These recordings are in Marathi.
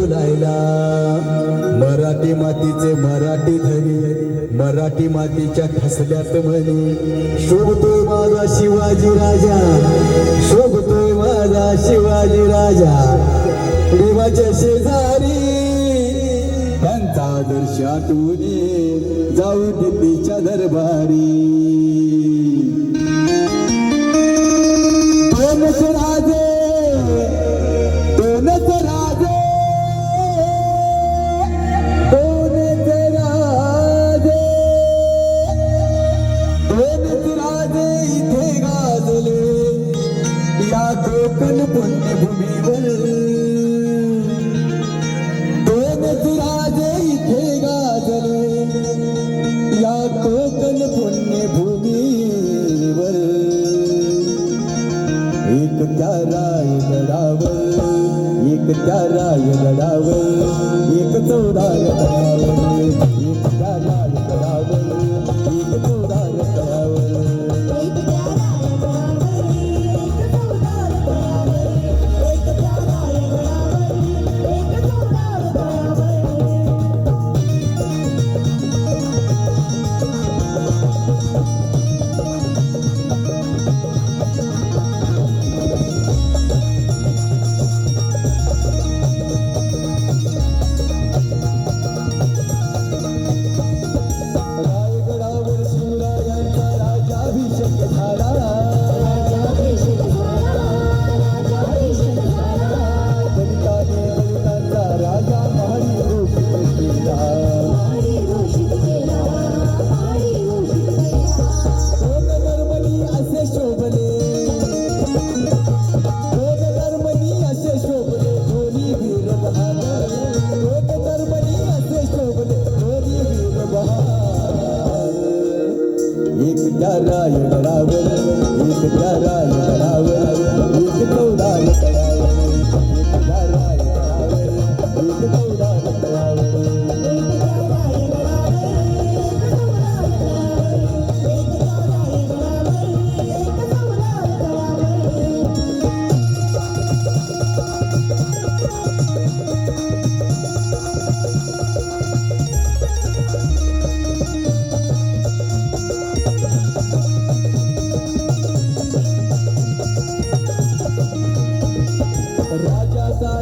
फुलायला मराठी मातीचे मराठी धनी मराठी मातीच्या ठसल्यात म्हणी शोभतोय माझा शिवाजी राजा शोभतोय माझा शिवाजी राजा देवाच्या शेजारी त्यांचा आदर्श आठवणी जाऊ दिल्लीच्या दरबारी दोनच राजे दोनच राजे दोनच राजे दोनच राजे इथे गाजले या कोकण पुण्यभूमीवर दोनच राजे इथे गाजले या कोकण पुण्यभूमीवर एक त्या रायगडावर एक त्या रायगडावर एक 14 गडावर एक त्या रायगडावर एक 14 गडावर एक त्या रायगडावर एक त्या रायगडावर एक 14 गडावर एक त्या रायगडावर एक 14 गडावर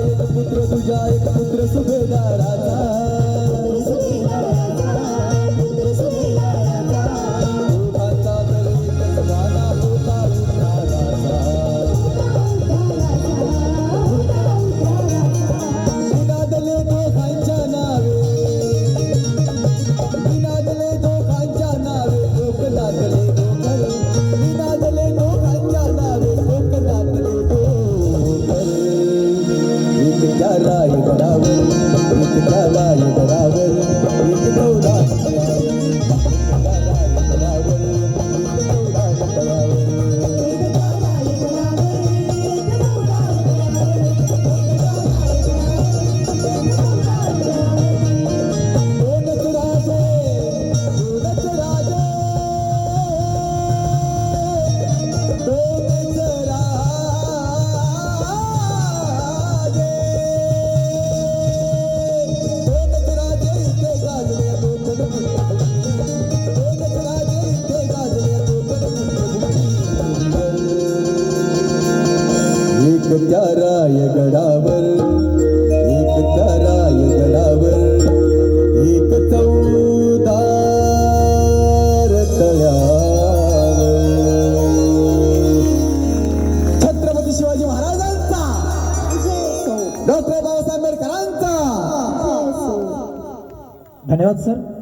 एक पुत्र तुझा एक पुत्र सुभेदाराचा दोघांचा तर एकच गाणा होता उद्धाराचा निनादले दोघांच्या नावे निनादले दोघांच्या नावे लोक लागले डोकर निनादले दोघांच्या नावे लोक लागले डोकर एक त्या रायगडावर एक त्या रायगडावर एक 14 एक त्या रायगडावर एक त्या रायगडावर एक 14 तळ्यावर छत्रपती शिवाजी महाराजांचा डॉक्टर बाबासाहेब आंबेडकरांचा धन्यवाद सर.